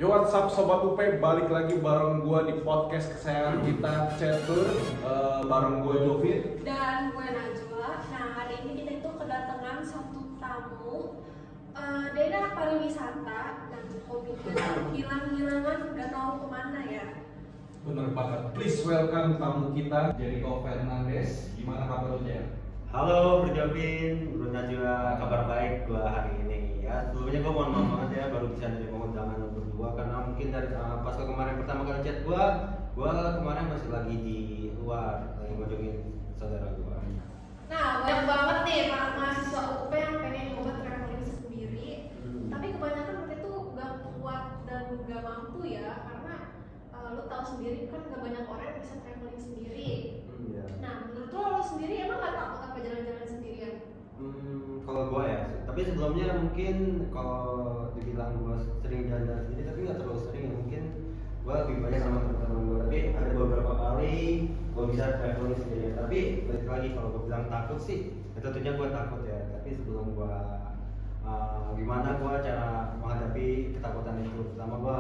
Yo, what's up Sobat UP, balik lagi bareng gua di podcast kesayangan kita, Catur. Bareng gua Jovin dan gue Najwa. Nah, hari ini kita itu kedatangan satu tamu dari anak pariwisata dan hobinya hilang-hilangan gak tahu kemana ya. Bener banget, please welcome tamu kita, Jericho Fernandez. Gimana kabar lu, Jer? Halo Bro Jovin, Bro Najwa, kabar baik gua hari ini. Ya sebelumnya gua mohon maaf banget ya baru bisa nerima undangan untuk berdua karena mungkin dari pas kemarin pertama kali chat gua kemarin masih lagi di luar lagi ngunjungin saudara gua. Nah, banyak banget nih para mahasiswa UP yang pengen nyoba traveling sendiri. Tapi kebanyakan mereka tuh gak kuat dan gak mampu ya, karena lu tahu sendiri kan gak banyak orang yang bisa traveling sendiri. Iya. Nah, menurut lo sendiri emang gak takut apa jalan-jalan sendirian? Kalau gua ya, tapi sebelumnya mungkin kalau dibilang gua sering jalan-jalan sendiri tapi nggak terlalu sering ya, mungkin gua lebih banyak sama teman-teman gua. Tapi ada beberapa kali gua bisa traveling sendiri. Tapi balik lagi kalau gua bilang takut sih, ya tentunya gua takut ya. Tapi sebelum gua gimana gua cara menghadapi ketakutan itu, pertama gua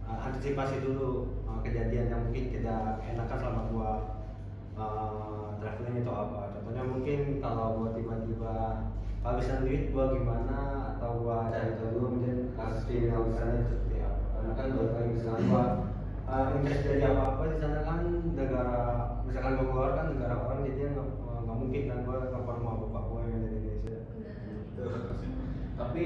antisipasi dulu kejadian yang mungkin tidak enakan selama gua traveling itu apa. Contohnya mungkin kalau gua tiba-tiba kehabisan duit gua gimana, atau gua cari tahu dulu mungkin kasus kriminal di sana itu seperti apa. Karena kan balik lagi misalkan gua interest dari apa-apa di sana kan negara, misalkan gua keluar kan negara orang, jadi nggak mungkin kan gua lapor sama bapak gua yang dari Indonesia. Tapi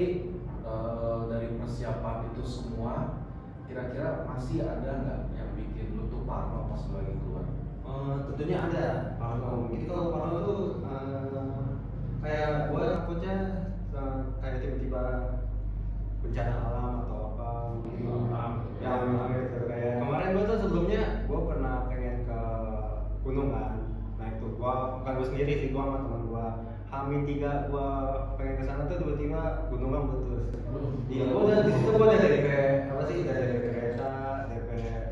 dari persiapan itu semua, kira-kira masih ada nggak yang bikin lu tuh parno pas lu lagi keluar? Tentunya ada parno. Jadi kalau parno tuh kayak gue takutnya kayak tiba-tiba bencana alam atau apa mungkin yang gitu. Kayak kemarin gue tuh sebelumnya gue pernah pengen ke gunung kan, naik tuh bukan gue sendiri sih, gue sama teman gue H-3 gue pengen ke sana tuh tiba-tiba gunungnya meletus. Iya, gue udah di situ gue udah dari apa sih, udah dari kereta DP,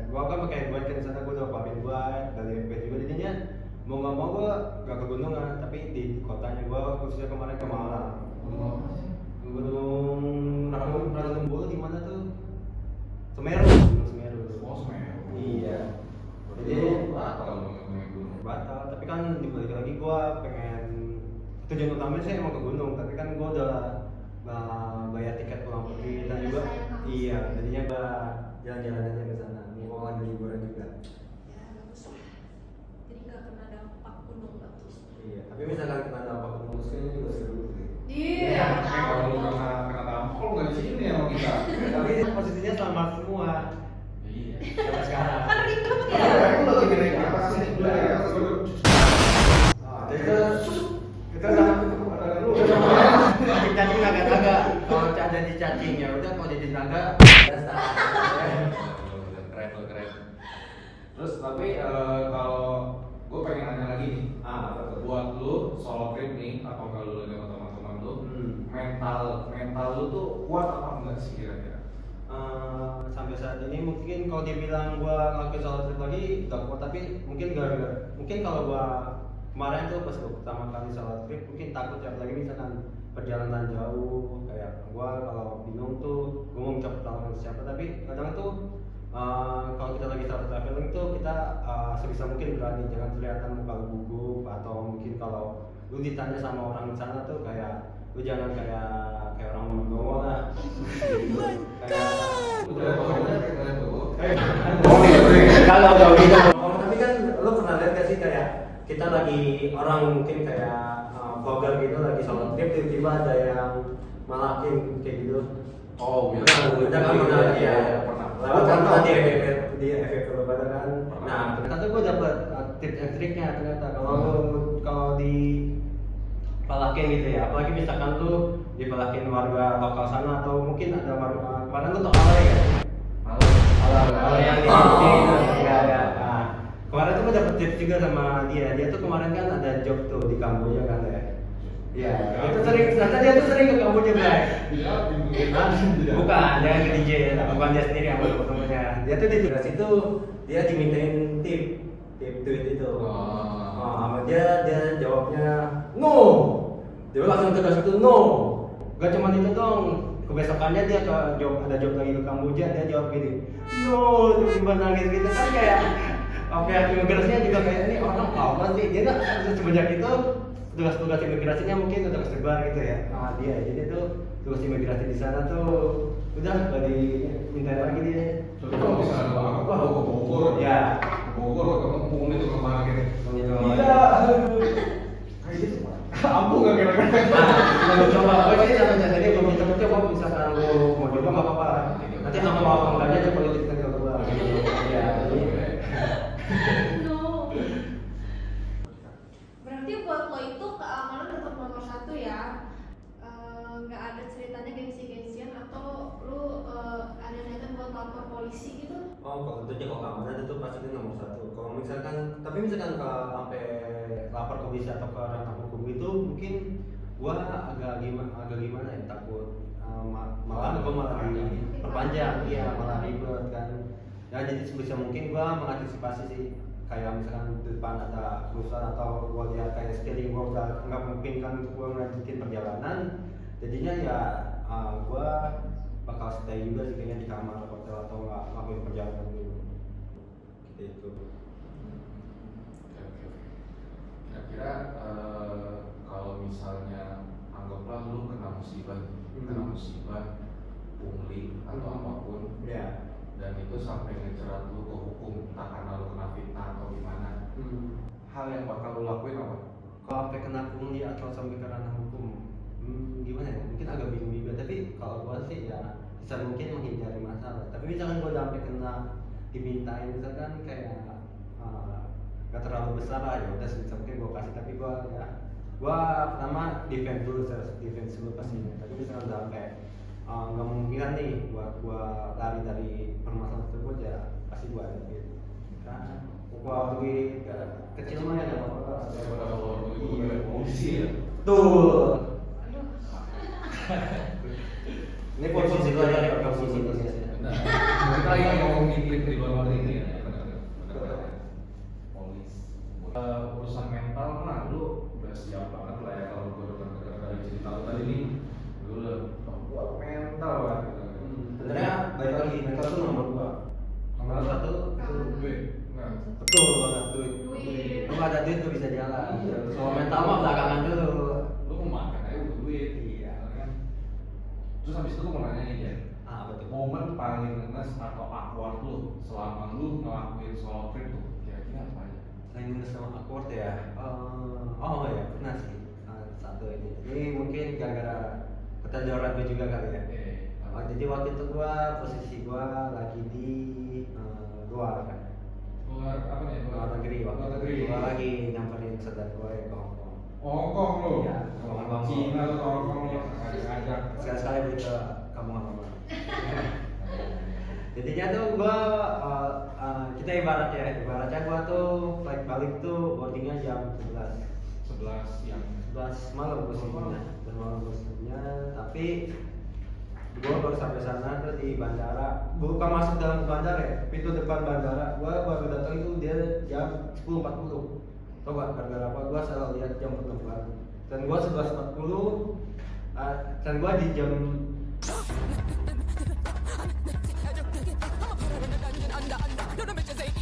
gue kan pakai buat ke sana, gue udah pamit buat dari DP juga, jadinya mau nggak mau gue gak ke gunungan, tapi di kotanya gue khususnya kemarin ke Malang. Gunung Ranggembul di mana tuh? Semeru, Gunung Semeru. Oh, Semeru. Iya. Jadi batal gunung. batal, tapi kan dibalik lagi gue pengen, tujuan utamanya saya emang ke gunung, tapi kan gue udah bayar tiket pulang pergi dan juga iya, jadinya gue jalan-jalan aja ke sana. Mau lagi liburan juga. Ya, bagus lah. Jadi gak kena dampak gunung bagus. Iya, tapi misalkan kena dampak gunung kayaknya juga seru sih. Iya, Kalau lu kena dampak, lu nggak di sini sama kita. Tapi posisinya selamat semua. Iya. Sampai sekarang. kan ribet ya. Aku lagi naik atas nih, udah naik atas gue. Kita lu cacing naga-naga. Kalau ada di cacing ya udah, kalau jadi naga biasa. Keren. Terus tapi kalau gue pengen nanya lagi nih, Apa tuh? buat lu solo trip nih, atau kalau lu lagi sama teman-teman lu, mental lu tuh kuat apa enggak sih kira-kira? Sampai saat ini mungkin kalau dibilang gua ngelakuin solo trip lagi udah kuat, tapi mungkin kalau gua kemarin tuh pas gua pertama kali solo trip mungkin takut ya, apalagi misalkan perjalanan jauh, kayak gua kalau bingung tuh gua mau minta pertolongan siapa. Tapi kadang tuh kalau kita lagi solo traveling tuh kita sebisa mungkin berani, jangan kelihatan muka lu gugup, atau mungkin kalau lu ditanya sama orang di sana tuh kayak lu jangan kayak orang menunggu lah. Kalau gitu. Tapi kan lu pernah lihat gak sih kayak kita lagi orang mungkin kayak vlogger gitu lagi solo trip, tiba-tiba ada yang malakin kayak gitu. Oh, Ada kan pernah ya. Pernah. Lalu contoh di FF pada kan. Nah, ternyata gue dapet tips and triknya ternyata kalau di palakin gitu ya, apalagi misalkan tuh dipalakin warga lokal sana, atau mungkin ada warga mana tuh tau alay ya? Alay yang di ya. Nah, kemarin tuh gue dapet tips juga sama dia tuh kemarin kan ada job tuh di Kamboja kan ya. Iya, itu sering, ternyata dia tuh sering ke Kamboja guys. Bukan, dia ke DJ, bukan dia sendiri yang baru ketemunya. Dia tuh di situ dia dimintain tip duit itu. Sama dia jawabnya no. Dia langsung tegas itu no. Gak cuma itu dong, kebesokannya dia ke job, ada job lagi ke Kamboja, dia jawab gini, no, tiba-tiba nangis gitu kan kayak apa ya, imigrasinya juga kayak ini orang apa sih, dia nggak semenjak itu tugas-tugas imigrasinya mungkin udah kesebar gitu ya sama dia, jadi tuh tugas imigrasi di sana tuh udah gak diminta lagi dia. Soalnya kalau misalnya ada apa lo ke Bogor, Ya. Bogor lo ketemu itu kemarin. Iya. Kayak gitu Pak. Ampun nggak kira-kira. Nah, kita coba, gue sih sama tadi belum coba, misalkan lu mau coba nggak apa-apa. Nanti sama mau enggaknya coba lu cerita ke gua. Iya. No. Berarti buat lo itu keamanan tetap nomor satu ya. Nggak ada ceritanya gengsi-gengsian atau lu ada niatan buat lapor polisi gitu? Oh, kalau tentunya kalau keamanan itu pasti itu nomor satu. Kalau misalkan, tapi misalkan kalau sampai lapor ke polisi atau ke ranah hukum itu mungkin gua agak gimana ya, takut malah gua malah diperpanjang, iya malah ribet kan. Ya jadi sebisa mungkin gua mengantisipasi sih, kayak misalkan di depan ada perusahaan atau gua lihat kayak scheduling gua udah nggak memungkinkan untuk gua ngelanjutin perjalanan, jadinya ya gua bakal stay juga sih kayaknya di kamar hotel atau nggak ngapain perjalanan dulu gitu. Oke. Kira-kira kalau misalnya anggaplah lu kena musibah, pungli atau apapun, Ya. dan itu sampai ngejerat lu ke hukum, entah karena lu kena fitnah atau gimana, hal yang bakal lu lakuin apa? Kalau sampai kena pungli atau sampai ke ranah hukum, gimana ya? Mungkin agak bingung juga. Tapi kalau gua sih ya bisa mungkin menghindari masalah. Tapi misalkan gua udah sampai kena dimintain misalkan kayak gak terlalu besar lah, ya udah sebisa mungkin gua kasih. Tapi gua pertama defend dulu pastinya. Tapi misalkan udah sampai nggak memungkinkan nih buat gua lari dari permasalahan tersebut, ya pasti gua ada gitu. Kan gua duit kecil mah ya nggak apa-apa. Daripada kalau itu dari polisi ya. Betul. Aduh. Ini posisi gua ya, posisi Indonesia. Nah, kita lagi ngomongin iklim di luar negeri ini ya. Polis. Urusan mental mah lu udah siap banget lah ya, kalau gue dengar dari cerita lu tadi nih, lu udah kuat mental lah. Sebenarnya balik lagi mental tuh nomor dua. Nomor satu itu Duit. Nah, betul banget duit. Duit. Lu nggak ada duit tuh bisa jalan. Iya. Soal mental mah belakangan dulu. lu mau makan aja butuh duit. Iya. Kan? Terus habis itu gue mau nanya nih Jen, Betul. momen paling ngenes atau awkward lu selama lu ngelakuin solo trip tuh kira-kira apa aja? Selain sama awkward ya, oh ya pernah sih satu ini. Ini mungkin gara-gara keterjoran gue juga kali ya. Jadi waktu itu posisi gua lagi di luar kan. Luar apa nih? Luar negeri waktu Luar itu. negeri. Gua lagi nyamperin saudara gua yang ke Hongkong. Hongkong lu? Iya, Hongkong. Cina tuh Hongkong lu ngajak. Sekali-sekali beli ke kampung halaman. Jadinya tuh gua kita ibaratnya gua tuh flight balik tuh boardingnya jam 11 11 yang 11 malam posisinya, dan malam posisinya. Tapi gua baru sampai sana tuh di bandara, bukan masuk dalam bandara ya, pintu depan bandara. Gua baru datang itu dia jam 10.40. Tau gak gara-gara apa? Gua salah lihat jam penerbangan. Dan gua 11.40 dan gua di jam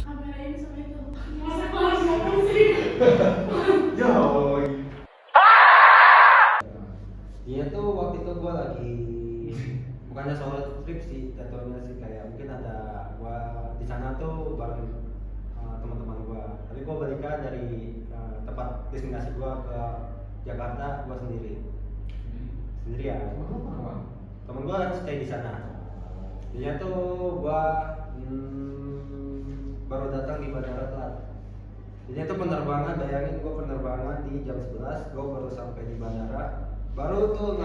Kamera ini sama itu. Masa gua harus ngomong sih? ya Allah. Iya tuh waktu itu gua lagi bukannya solo trip sih, jatuhnya sih kayak mungkin ada gua di sana tuh bareng teman-teman gua. Tapi gua balikan dari tempat destinasi gua ke Jakarta gua sendirian. Temen gua stay di sana. Dia tuh gua baru datang di bandara telat. Jadi itu penerbangan, bayangin gua penerbangan di jam 11, gua baru sampai di bandara. Baru tuh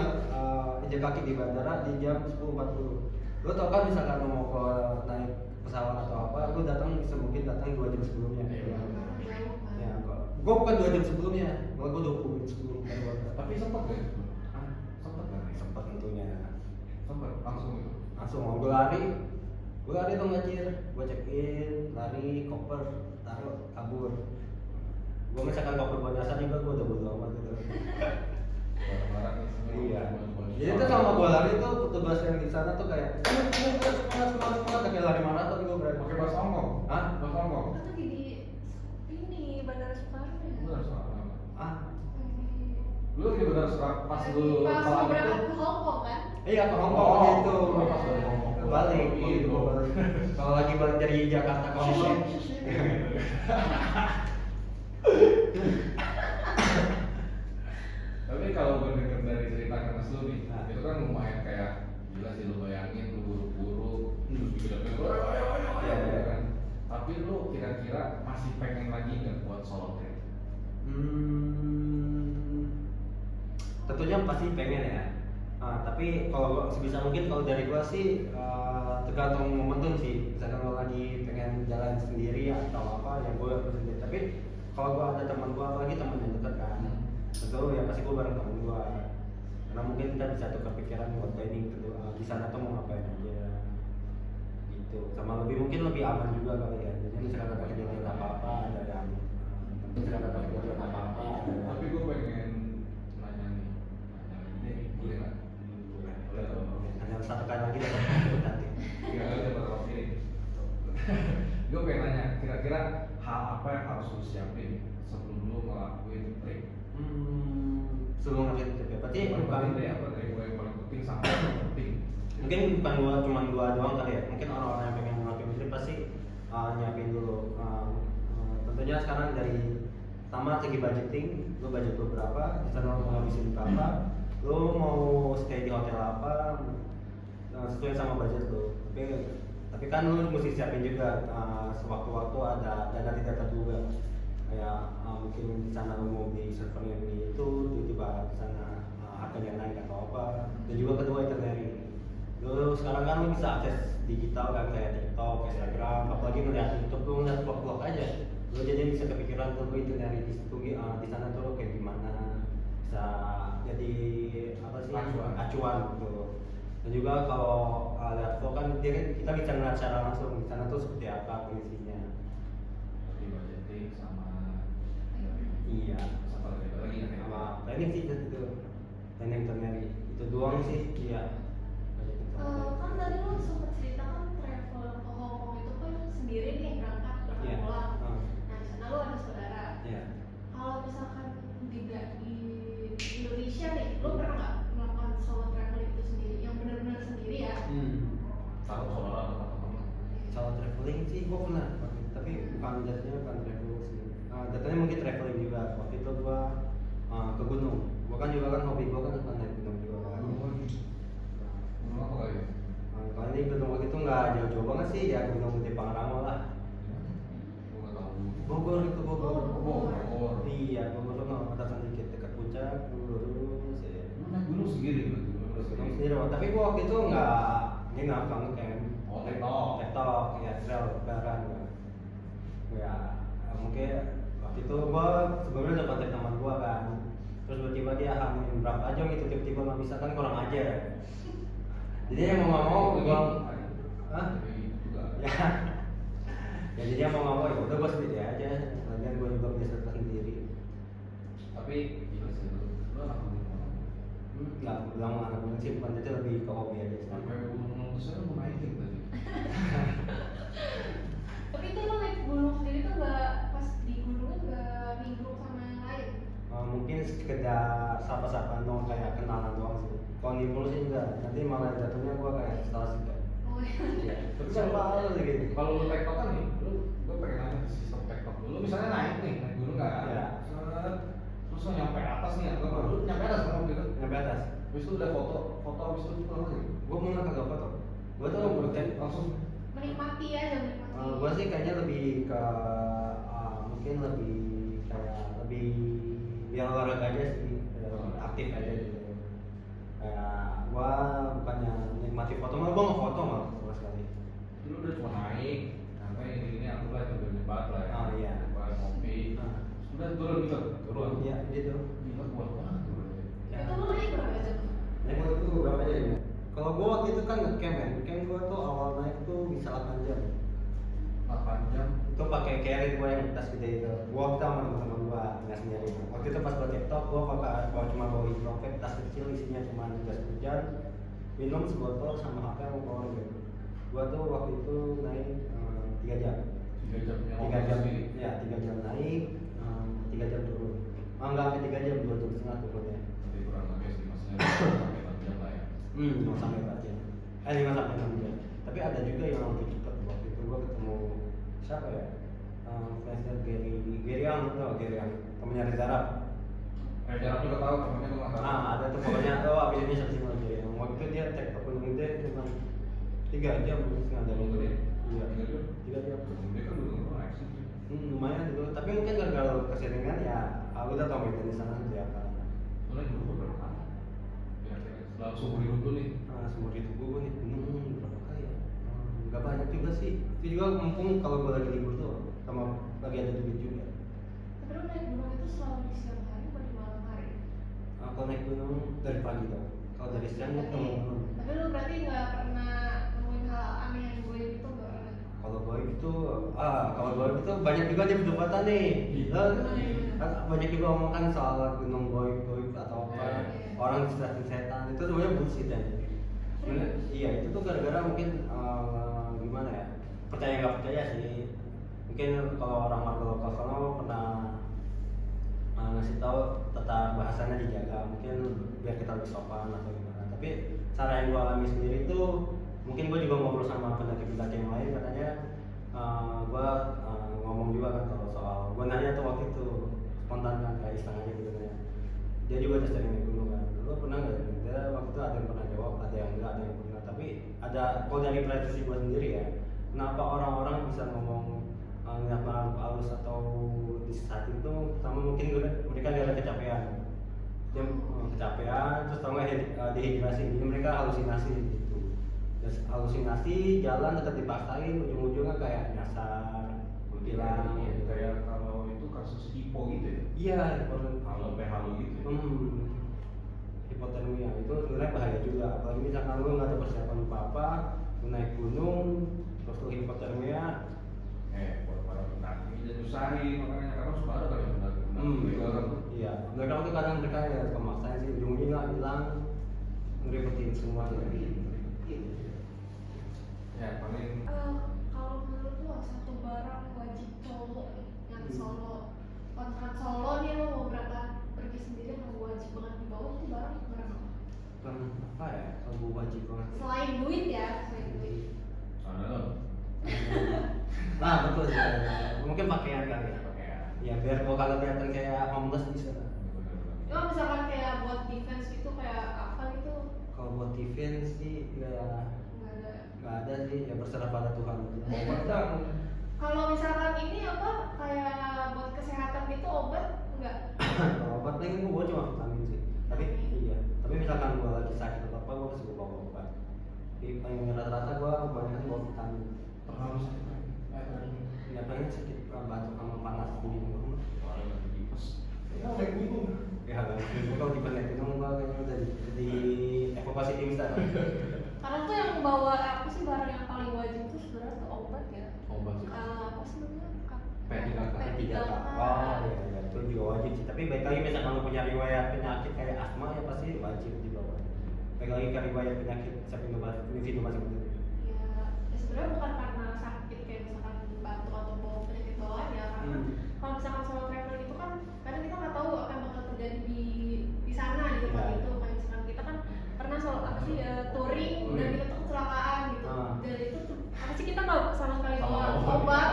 injak kaki di bandara di jam 10.40. Lo tau kan misalkan lo mau ke naik pesawat atau apa, lo mungkin datang 2 jam sebelumnya. Ya, gua bukan 2 jam sebelumnya, gua 20 menit sebelum bandara. Tapi sempat gak? Sempat gak? Sempat tentunya. Sempat langsung itu. Langsung mau gue lari dong ngacir, gue check in, lari, koper, taruh, kabur. Gue misalkan koper gue nyasar juga, gue udah bodo amat gitu. Barang-barang Iya. Jadi tuh sama gua lari tuh petugas yang di sana tuh kayak semangat kayak lari maraton gua berarti. pakai bahasa Hongkong. Hah? Bahasa Hongkong. Kan lagi di ini Bandara Soekarno ya. Benar salah. Ah, Lu lagi benar pas lu Pas salah mau berangkat itu. ke Hongkong kan? iya ke Hongkong Oh, gitu. pas dari Hongkong. Balik Gitu. gitu gua balik. Kalau lagi balik dari Jakarta ke Hongkong. Tapi kalau gue denger dari cerita Kenes lu nih, Nah. itu kan lumayan kayak gila sih, lu bayangin lu buru-buru terus bikin Iya. kan. Tapi lu kira-kira masih pengen lagi nggak buat solo trip? Tentunya pasti pengen ya. Tapi kalau gua sebisa mungkin kalau dari gua sih tergantung momentum sih. Misalkan gua lagi pengen jalan sendiri atau apa ya gua sendiri. Tapi kalau gua ada teman gua apalagi teman yang dekat kan, tentu ya pasti gua bareng teman gua. Karena mungkin kita bisa tukar pikiran buat planning gitu, di sana tuh mau ngapain aja. Gitu. Sama mungkin lebih aman juga kali ya. Jadi misalkan ada kejadian apa-apa ada yang misalkan ada kejadian apa-apa ada yang Tapi gue pengen nanya nih, boleh nggak? Boleh. hanya satu kali lagi dapat nanti. Iya, lu dapat roti. Gue pengen nanya, kira-kira hal apa yang harus lu siapin sebelum lu ngelakuin trip? Sebelum ngelakuin trip ya, berarti Paling bukan penting deh, apa dari mulai paling penting sampai yang penting. mungkin bukan cuman gua doang kali ya. Mungkin orang-orang yang pengen ngelakuin trip pasti nyiapin dulu. Tentunya sekarang dari sama segi budgeting, lu budget lu berapa, di sana lu mau ngabisin berapa, lu mau stay di hotel apa, sesuai sama budget lu. Tapi kan lu mesti siapin juga sewaktu-waktu ada dana tidak terduga. Kayak mungkin di sana lu mau beli server yang ini itu tiba-tiba di sana harganya naik atau apa. Dan juga kedua itinerary. Lu sekarang kan lu bisa akses digital kan kayak TikTok, Instagram, apalagi ngeliat YouTube lu ngeliat vlog-vlog aja. Lu jadi bisa kepikiran tuh itinerary di situ di sana tuh kayak gimana. Bisa jadi apa sih? Acuan gitu. Dan juga kalau lihat vlog kan kita bisa ngeliat secara langsung di sana tuh seperti apa kondisinya. Jadi budgeting sama Iya. apa lagi kan ya? Sama planning sih itu. Planning itinerary itu doang sih. Iya. Kan tadi lo sempat cerita kan travel ke Hongkong itu kan sendiri nih berangkat Iya. pulang. Ah. Nah di sana lo ada saudara. Iya. Kalau misalkan tidak di Indonesia nih, lo pernah nggak melakukan solo traveling itu sendiri? Yang benar-benar sendiri ya? Tahu saudara atau teman-teman? Solo traveling sih gua pernah, tapi bukan jatuhnya bukan traveling sih. Jatuhnya mungkin traveling juga. Waktu itu gua ke gunung. Gua kan juga kan hobi gua kan naik gunung juga kan. Gunung apa kali? Kalau ini gunung waktu itu nggak jauh-jauh banget sih, ya gunung di Pangrango lah. Gue nggak tahu. Bogor itu Bogor. Bogor. Iya, Bogor tuh nggak atasan dikit dekat puncak, lurus ya. Lu naik gunung sendiri berarti? Gunung sendiri, tapi gua waktu itu nggak ngangkang camp. Oh, tektok. Tektok, ya trail lebaran gua. Ya, mungkin waktu itu gua sebelumnya udah kontak teman gua kan. Terus tiba-tiba dia hamil berapa aja gitu, tiba-tiba nggak bisa kan kurang ajar. Jadi yang mau nggak mau gua, hah? Ya, ya jadi yang mau nggak mau ya udah gua sendiri aja. Lagian gua juga biasa sendiri. Tapi gila sih lu anak gunung mana? Nggak bilang anak gunung sih, bukan jadi lebih ke hobi aja sih. Sampai gunung terus saya mau naikin tadi. Tapi itu lo naik gunung sendiri tuh nggak pas di gunungnya nggak minggu sama yang lain? Mungkin sekedar sapa-sapa dong kayak kenalan doang sih. Kalau nimbul sih enggak, nanti malah jatuhnya gua kayak setelah sih kan. Oh iya. Tapi Siapa lu gitu? kalau lu tektok kan nih, gue pengen nanya sistem tektok lu. Lu misalnya naik gunung nggak? Iya. Terus lu nyampe atas nih, atau lu nyampe atas kan gitu? Nyampe atas. Habis itu udah foto habis itu pulang lagi. Gua mau kagak foto. Gua tuh bukan langsung. Menikmati aja menikmati. gua sih kayaknya lebih ke mungkin lebih kayak lebih biar olahraga aja sih, aktif aja gitu. Kayak gua bukannya nikmati foto, malah gua nggak foto malah sama sekali. Lu udah cuma naik, sampai ini aku lah coba nyebat lah ya. Oh, iya. Nyebat kopi. Nah. Sudah turun gitu. Turun. Iya gitu. Gila kuat banget turun. Ya. Itu lo naik berapa jam? Naik waktu itu berapa jam ya? Kalau gua waktu itu kan ngecamp ya, ngecamp gua tuh awal naik tuh bisa 8 jam. 8 jam. Itu pakai carry gue yang tas gede itu. Gue kita sama teman-teman gue nggak sendiri. Waktu itu pas gue TikTok gue cuma bawa hidrovac tas kecil isinya cuma jas hujan, minum sebotol sama HP yang mau bawa gitu. Gue tuh waktu itu naik 3 jam. 3 jam yang 3 jam sendiri. ya 3 jam naik, 3 jam turun. Enggak sampai 3 jam, 2 jam setengah turunnya. Tapi kurang lebih sih maksudnya sampai 6 jam lah ya. 5 sampai 4 jam. 5 sampai 6 jam. Tapi ada juga yang lebih cepat. Waktu itu gua ketemu siapa ya? Influencer Gary yang temennya Reza Arab. Jarang juga tahu temennya gue nggak tahu. Ada tuh pokoknya abis ini satu lagi yang waktu itu dia cek ke Gunung Gede cuma 3 jam mungkin setengah dari Gunung Gede? Iya. 3 3 jam. jam. Dia kan dulu naik sih. Lumayan dulu. Tapi mungkin gara-gara keseringan ya. Aku udah tau medan di sana dia apa. Soalnya dulu beberapa kali. Kira-kira setelah seumur hidup tuh nih. Seumur hidup gue nih gunung berapa kali ya? Gak banyak juga sih. Itu juga mumpung kalau gue lagi libur tuh sama lagi ada duit juga. Tapi lu naik gunung itu selalu di siang hari atau di malam hari? Kalau naik gunung dari pagi dong. Kalau dari siang gue ketemu gunung. Tapi lu berarti nggak pernah nemuin hal aneh yang gue gitu nggak pernah? Kalau gue itu, kalau gue itu banyak juga dia perdebatan nih. Banyak juga omongan soal gunung goib atau apa. Orang diseratin setan itu sebenarnya bullshit ya. Iya itu tuh gara-gara mungkin gimana ya? Percaya nggak percaya sih. Mungkin kalau orang warga lokal sana pernah ngasih tahu tentang bahasanya dijaga, mungkin biar kita lebih sopan atau gimana. Tapi cara yang gue alami sendiri itu mungkin gue juga ngobrol sama pendaki-pendaki yang lain, katanya gue ngomong juga kan kalau soal gue nanya tuh waktu itu spontan kan kayak iseng aja gitu kan. Dia juga udah sering naik gunung kan. Lu pernah nggak? Dia waktu itu ada yang pernah jawab, ada yang enggak, ada yang pernah. Tapi ada kalau dari prediksi gue sendiri ya, kenapa orang-orang bisa ngomong ngeliat makhluk halus atau disesatin itu sama mungkin mereka gara kecapean. Dia kecapean terus sama dehidrasi, jadi mereka halusinasi gitu. Dan halusinasi jalan tetap dipaksain, ujung-ujungnya kayak nyasar, hilang. Kayak kalau itu kasus hipo gitu ya. Iya, Halo halo gitu. Hipotermia itu sebenarnya bahaya juga. Apalagi misalkan lu nggak ada persiapan apa-apa, lu naik gunung, terus lu hipotermia. Buat para pendaki dan nyusahin makanya karena suka ada kan yang pendaki juga kan. Iya, mereka tuh kadang mereka ya pemaksain sih, ujung-ujungnya nggak hilang, ngeribetin semua. Ya paling Kalau menurut lu satu barang wajib cowok yang solo, kontrak solo nih lo mau berangkat pergi sendiri yang wajib banget dibawa itu barang apa? Kan apa ya? Kalau wajib banget. Selain duit ya, selain duit. ada loh. Nah betul sih. Mungkin pakaian kali ya. Pakaian. Ya biar kalau kalian kelihatan kayak homeless bisa. Cuma misalkan kayak buat defense gitu kayak apa gitu Kalau buat defense sih ya nggak ada. nggak ada sih, ya berserah pada Tuhan. Kalau misalkan ini apa kayak buat kesehatan gitu obat enggak? Kalau obat paling gue cuma vitamin sih. Tapi iya. Tapi misalkan gue lagi sakit atau apa, gue pasti bawa obat. Di paling rata-rata gue kebanyakan bawa vitamin. Terlalu sakit kan? Ya paling sakit batuk sama panas di rumah. Ya naik gunung. Ya kalau di naik gunung gue kayaknya udah di evakuasi tim sana. Karena tuh yang bawa apa sih barang yang paling wajib tuh sebenarnya tuh obat ya. Obat sih. Apa sih namanya? P3K. P3K. Oh iya, itu juga wajib sih. Tapi baik lagi misalkan kalau punya riwayat penyakit kayak asma ya pasti wajib dibawa. Baik lagi ke riwayat penyakit individu masing-masing. Ya sebenarnya bukan karena sakit kayak misalkan batuk atau bawa penyakit bawaan ya, karena kalau misalkan solo travel itu kan kadang kita nggak tahu apa yang bakal terjadi di sana gitu kan Ya. gitu. Kayak misalkan kita kan pernah solo apa sih touring dan kita tuh kecelakaan gitu. Dan itu tuh apa sih kita nggak sama sekali bawa obat.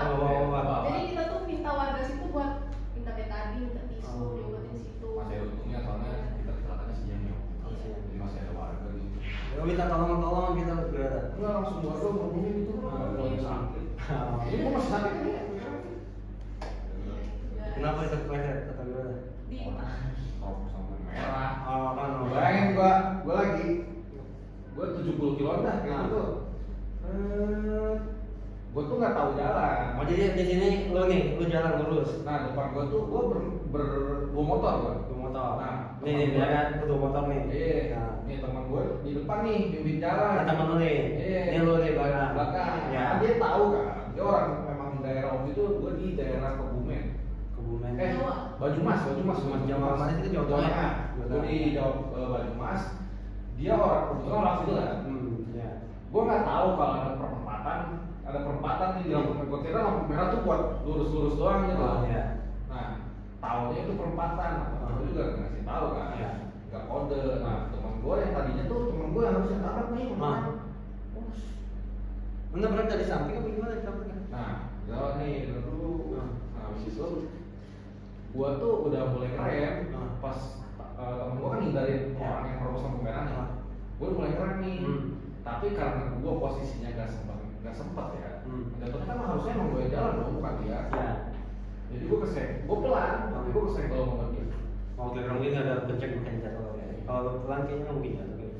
Jadi kita tuh minta warga situ buat minta betadine, minta tisu, diobatin di situ. Masih ada untungnya soalnya kita kecelakaannya siang ya. Jadi masih ada warga gitu. Ya minta tolong kita berada. Enggak langsung warga ngomongin itu. Lagi sakit. Ini gua masih sakit nih. Kenapa itu kepleset atau gimana? Di Oh, sampai merah. Kan Bayangin gua lagi 70 kilo dah kayak gitu. Gua tuh nggak tahu jalan. Oh jadi di sini lu jalan lurus. Nah depan gua tuh gua dua motor gua. Dua motor. Nah, nih dia kan dua motor nih. Iya. Nah, Nih teman gua di depan nih bimbing jalan. teman lu nih. Iya. Ini lu di belakang. Belakang. Ya. Kan dia tahu kan. Dia orang memang daerah waktu itu gue di daerah Kebumen. Kebumen. Banyumas. Jawa mana itu Jawa Tengah. Gue di Banyumas. Dia orang kebetulan orang situ kan. Ya. Gue nggak tahu kalau ada perempatan nih di lampu merah. Gue kira lampu merah tuh buat lurus doang gitu. Oh, ya. Nah, tahunya itu perempatan. Gue juga ngasih tahu kan. Ya. Nggak kode. Nah, teman gue yang tadinya tuh teman gue yang harusnya tabrak nih. Anda berada dari samping apa gimana tabraknya? Nah, jalan nih dulu. Hmm. Nah, habis itu gua tuh udah mulai keren pas temen gua kan hindarin orang yang terobos lampu merah nih. Gua udah mulai keren nih. Tapi karena gua posisinya gak sempat ya. Jatuhnya kan harusnya emang gua yang jalan dong, bukan dia. Ya. Jadi gua pelan, tapi gua kesenggol sama dia. Mau kira mungkin nggak ada pencet bukan jatuh ya. Kalau pelan kayaknya nggak mungkin jatuh gitu.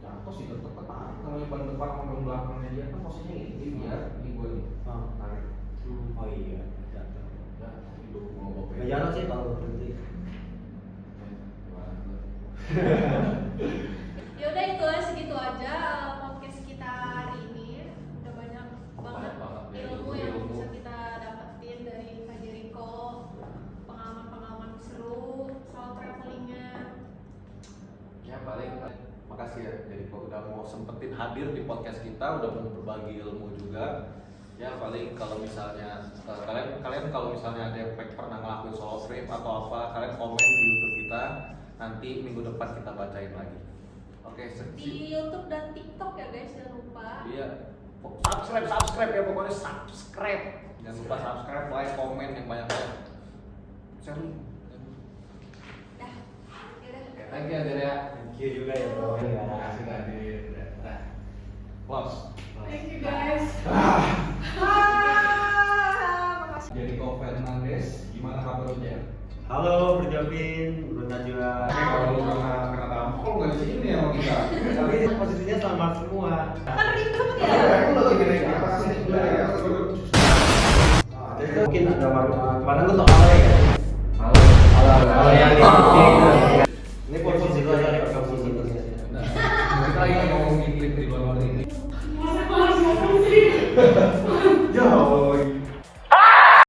Jatuh sih tetep ketarik. Kalau yang paling depan sama yang belakangnya dia kan posisinya ini biar ini gua nih. Tarik. Oh iya, jatuh. Ya, hidup gua bawa Nggak jalan sih kalau berhenti. Yaudah itu segitu aja podcast kita hari ini. Udah banyak banget ilmu yang bisa kita dapetin dari Kak Jericho, pengalaman-pengalaman seru soal travelingnya. Ya paling makasih ya jadi kok udah mau sempetin hadir di podcast kita, udah mau berbagi ilmu juga. Ya paling kalau misalnya kalian kalau misalnya ada yang pernah ngelakuin solo trip atau apa, kalian komen di YouTube kita, nanti minggu depan kita bacain lagi. Oke, Di YouTube dan TikTok ya guys, jangan lupa. Iya, subscribe ya, pokoknya subscribe. Jangan lupa subscribe, like, komen yang banyak-banyak. Share link. Dah, yaudah. Oke, thank you Adira ya. Thank you juga ya bro. Terima kasih Kak Adira. Dah. Close. Thank you guys. Makasih. Jericho Fernandez, gimana kabar lu Jer? Halo, Berjapin, Bro Najwa. Kalau lu kena tampol nggak di sini nih sama kita. Tapi posisinya sama semua. Kan ribet ya. Aku lagi naik ke atas nih, udah ya. Jadi mungkin ada kemarin lu tau halo ya? Halo yang ini posisi lu aja rekam posisi itu. Nah, kita lagi ngomongin klip di luar ini. Ya Allah.